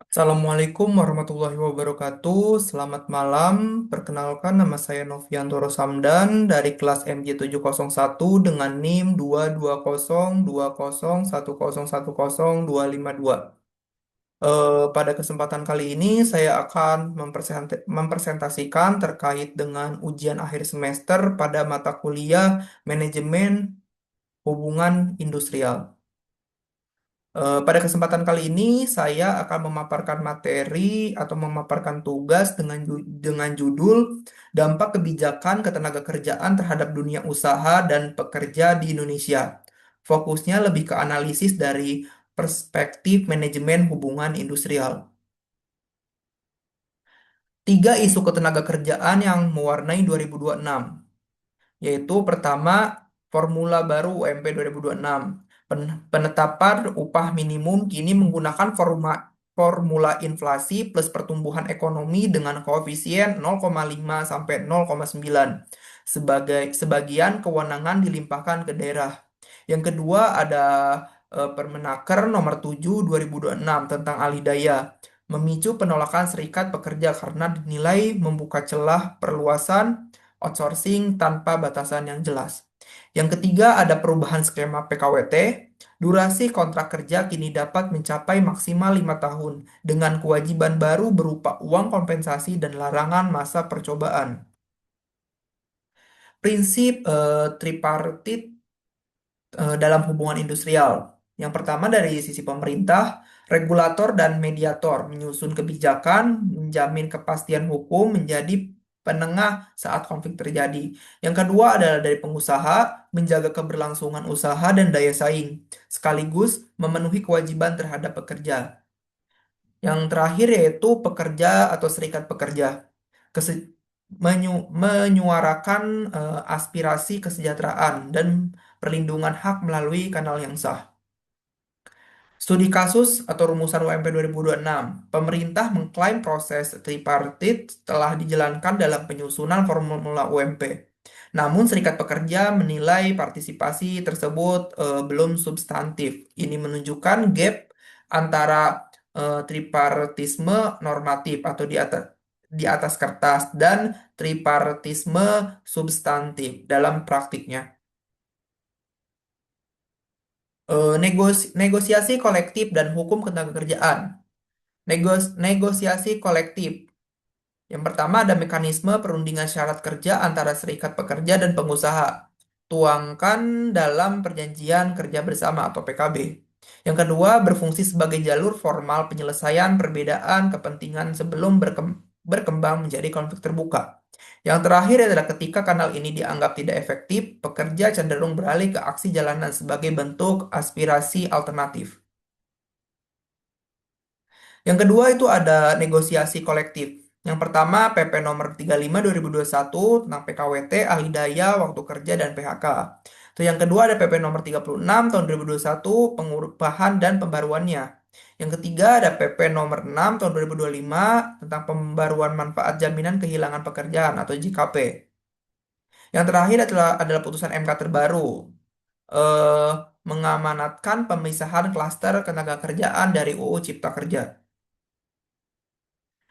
Assalamualaikum warahmatullahi wabarakatuh. Selamat malam. Perkenalkan nama saya Noviantoro Samdan dari kelas MJ701 dengan NIM 2202010101025 Pada kesempatan kali ini saya akan mempresentasikan terkait dengan ujian akhir semester pada mata kuliah Manajemen Hubungan Industrial. Pada kesempatan kali ini, saya akan memaparkan materi atau memaparkan tugas dengan judul Dampak Kebijakan Ketenagakerjaan Terhadap Dunia Usaha dan Pekerja di Indonesia. Fokusnya lebih ke analisis dari perspektif manajemen hubungan industrial. Tiga isu ketenagakerjaan yang mewarnai 2026, yaitu pertama, formula baru UMP 2026. Penetapan upah minimum kini menggunakan formula inflasi plus pertumbuhan ekonomi dengan koefisien 0,5 sampai 0,9. Sebagian kewenangan dilimpahkan ke daerah. Yang kedua ada Permenaker nomor 7 2026 tentang alih daya, memicu penolakan serikat pekerja karena dinilai membuka celah perluasan outsourcing tanpa batasan yang jelas. Yang ketiga ada perubahan skema PKWT. Durasi kontrak kerja kini dapat mencapai maksimal 5 tahun dengan kewajiban baru berupa uang kompensasi dan larangan masa percobaan. Prinsip tripartit dalam hubungan industrial. Yang pertama dari sisi pemerintah, regulator dan mediator menyusun kebijakan, menjamin kepastian hukum, menjadi penengah saat konflik terjadi. Yang kedua adalah dari pengusaha, menjaga keberlangsungan usaha dan daya saing, sekaligus memenuhi kewajiban terhadap pekerja. Yang terakhir yaitu pekerja atau serikat pekerja. Kese- Menyuarakan aspirasi kesejahteraan dan perlindungan hak melalui kanal yang sah. Studi kasus atau rumusan UMP 2026, pemerintah mengklaim proses tripartit telah dijalankan dalam penyusunan formula UMP. Namun serikat pekerja menilai partisipasi tersebut belum substantif. Ini menunjukkan gap antara tripartisme normatif atau di atas kertas dan tripartisme substantif dalam praktiknya. Negosiasi kolektif dan hukum ketenagakerjaan. Negosiasi kolektif. Yang pertama ada mekanisme perundingan syarat kerja antara serikat pekerja dan pengusaha. Tuangkan dalam perjanjian kerja bersama atau PKB. Yang kedua berfungsi sebagai jalur formal penyelesaian perbedaan kepentingan sebelum berkembang menjadi konflik terbuka. Yang terakhir adalah ketika kanal ini dianggap tidak efektif, pekerja cenderung beralih ke aksi jalanan sebagai bentuk aspirasi alternatif. Yang kedua itu ada negosiasi kolektif. Yang pertama PP nomor 35 2021 tentang PKWT, ahli daya, waktu kerja, dan PHK. Terus yang kedua ada PP nomor 36 tahun 2021 pengupahan dan pembaruannya. Yang ketiga ada PP nomor 6 tahun 2025 tentang pembaruan manfaat jaminan kehilangan pekerjaan atau JKP. Yang terakhir adalah putusan MK terbaru eh, mengamanatkan pemisahan klaster ketenagakerjaan dari UU Cipta Kerja.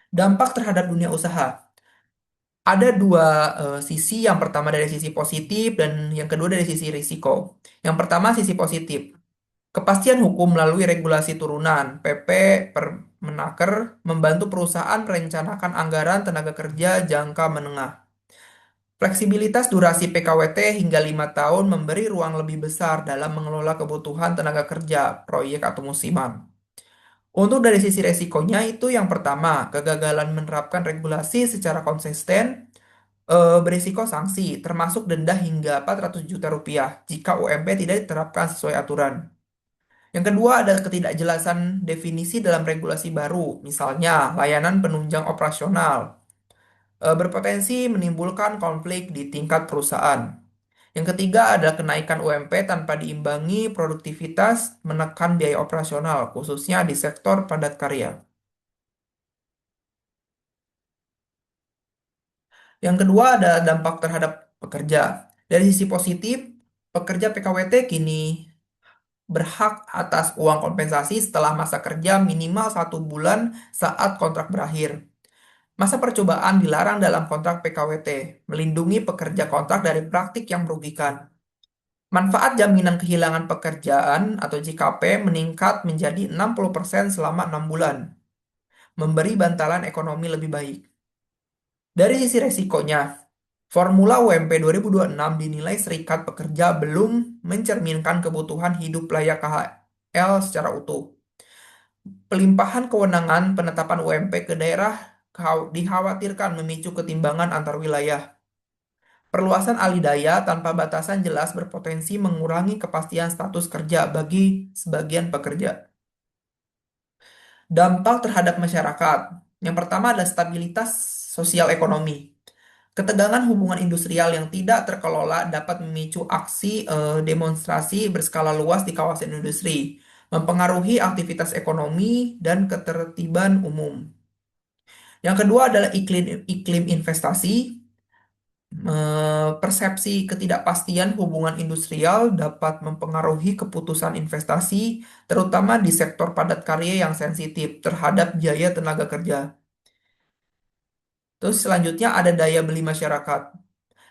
Dampak terhadap dunia usaha. Ada dua sisi, yang pertama dari sisi positif dan yang kedua dari sisi risiko. Yang pertama sisi positif. Kepastian hukum melalui regulasi turunan, PP Permenaker, membantu perusahaan merencanakan anggaran tenaga kerja jangka menengah. Fleksibilitas durasi PKWT hingga 5 tahun memberi ruang lebih besar dalam mengelola kebutuhan tenaga kerja, proyek atau musiman. Untuk dari sisi resikonya itu yang pertama, kegagalan menerapkan regulasi secara konsisten berisiko sanksi, termasuk denda hingga 400 juta rupiah jika UMP tidak diterapkan sesuai aturan. Yang kedua ada ketidakjelasan definisi dalam regulasi baru, misalnya layanan penunjang operasional, berpotensi menimbulkan konflik di tingkat perusahaan. Yang ketiga adalah kenaikan UMP tanpa diimbangi produktivitas menekan biaya operasional, khususnya di sektor padat karya. Yang kedua ada dampak terhadap pekerja. Dari sisi positif, pekerja PKWT kini berhak atas uang kompensasi setelah masa kerja minimal 1 bulan saat kontrak berakhir. Masa percobaan dilarang dalam kontrak PKWT, melindungi pekerja kontrak dari praktik yang merugikan. Manfaat jaminan kehilangan pekerjaan atau JKP meningkat menjadi 60% selama 6 bulan, memberi bantalan ekonomi lebih baik. Dari sisi resikonya, Formula UMP 2026 dinilai Serikat Pekerja belum mencerminkan kebutuhan hidup layak KHL secara utuh. Pelimpahan kewenangan penetapan UMP ke daerah dikhawatirkan memicu ketimbangan antar wilayah. Perluasan alidaya tanpa batasan jelas berpotensi mengurangi kepastian status kerja bagi sebagian pekerja. Dampak terhadap masyarakat. Yang pertama adalah stabilitas sosial ekonomi. Ketegangan hubungan industrial yang tidak terkelola dapat memicu aksi demonstrasi berskala luas di kawasan industri, mempengaruhi aktivitas ekonomi dan ketertiban umum. Yang kedua adalah iklim iklim investasi. Persepsi ketidakpastian hubungan industrial dapat mempengaruhi keputusan investasi, terutama di sektor padat karya yang sensitif terhadap biaya tenaga kerja. Terus selanjutnya ada daya beli masyarakat.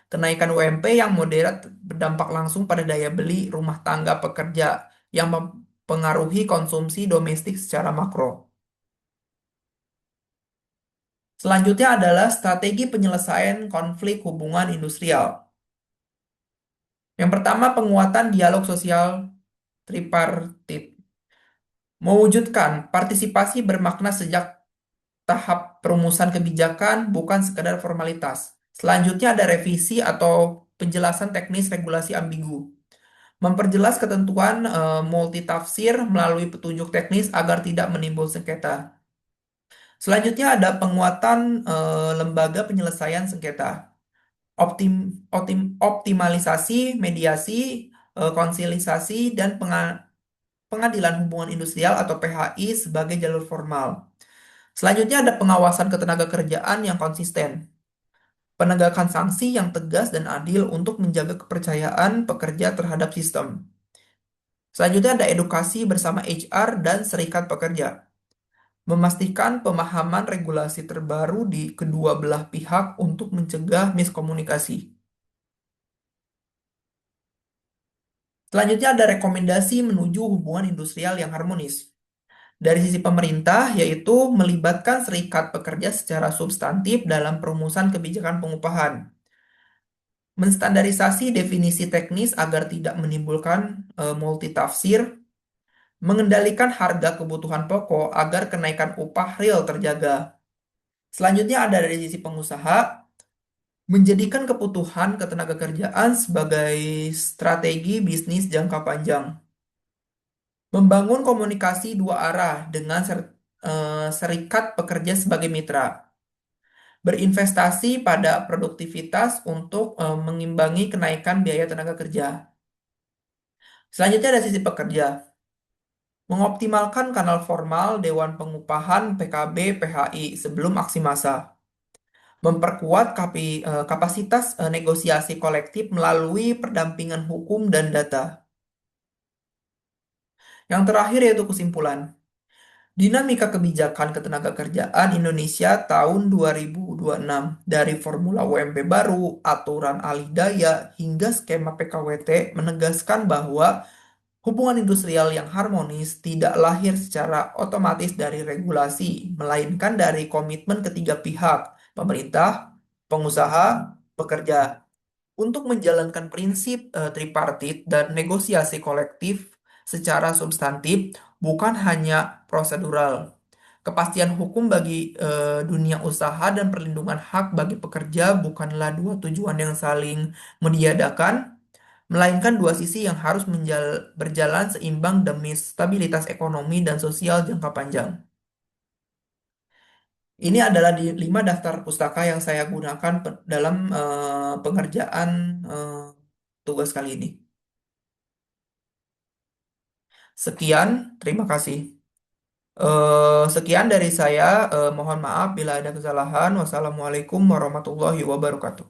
Kenaikan UMP yang moderat berdampak langsung pada daya beli rumah tangga pekerja yang mempengaruhi konsumsi domestik secara makro. Selanjutnya adalah strategi penyelesaian konflik hubungan industrial. Yang pertama, penguatan dialog sosial tripartit. Mewujudkan partisipasi bermakna sejak tahap perumusan kebijakan, bukan sekedar formalitas. Selanjutnya ada revisi atau penjelasan teknis regulasi ambigu. Memperjelas ketentuan multitafsir melalui petunjuk teknis agar tidak menimbul sengketa. Selanjutnya ada penguatan lembaga penyelesaian sengketa. Optimalisasi, mediasi, konsilisasi, dan pengadilan hubungan industrial atau PHI sebagai jalur formal. Selanjutnya ada pengawasan ketenagakerjaan yang konsisten. Penegakan sanksi yang tegas dan adil untuk menjaga kepercayaan pekerja terhadap sistem. Selanjutnya ada edukasi bersama HR dan serikat pekerja. Memastikan pemahaman regulasi terbaru di kedua belah pihak untuk mencegah miskomunikasi. Selanjutnya ada rekomendasi menuju hubungan industrial yang harmonis. Dari sisi pemerintah, yaitu melibatkan serikat pekerja secara substantif dalam perumusan kebijakan pengupahan. Menstandarisasi definisi teknis agar tidak menimbulkan multitafsir. Mengendalikan harga kebutuhan pokok agar kenaikan upah real terjaga. Selanjutnya ada dari sisi pengusaha, menjadikan kebutuhan ketenagakerjaan sebagai strategi bisnis jangka panjang. Membangun komunikasi dua arah dengan serikat pekerja sebagai mitra. Berinvestasi pada produktivitas untuk mengimbangi kenaikan biaya tenaga kerja. Selanjutnya ada sisi pekerja. Mengoptimalkan kanal formal Dewan Pengupahan PKB PHI sebelum aksi massa. Memperkuat kapasitas negosiasi kolektif melalui pendampingan hukum dan data. Yang terakhir yaitu kesimpulan. Dinamika kebijakan ketenagakerjaan Indonesia tahun 2026 dari formula UMP baru, aturan alih daya, hingga skema PKWT menegaskan bahwa hubungan industrial yang harmonis tidak lahir secara otomatis dari regulasi, melainkan dari komitmen ketiga pihak, pemerintah, pengusaha, pekerja, untuk menjalankan prinsip tripartit dan negosiasi kolektif secara substantif, bukan hanya prosedural. Kepastian hukum bagi dunia usaha dan perlindungan hak bagi pekerja bukanlah dua tujuan yang saling meniadakan, melainkan dua sisi yang harus berjalan seimbang demi stabilitas ekonomi dan sosial jangka panjang. Ini adalah di 5 daftar pustaka yang saya gunakan dalam pengerjaan tugas kali ini. Sekian, terima kasih. Sekian dari saya. Mohon maaf bila ada kesalahan. Wassalamualaikum warahmatullahi wabarakatuh.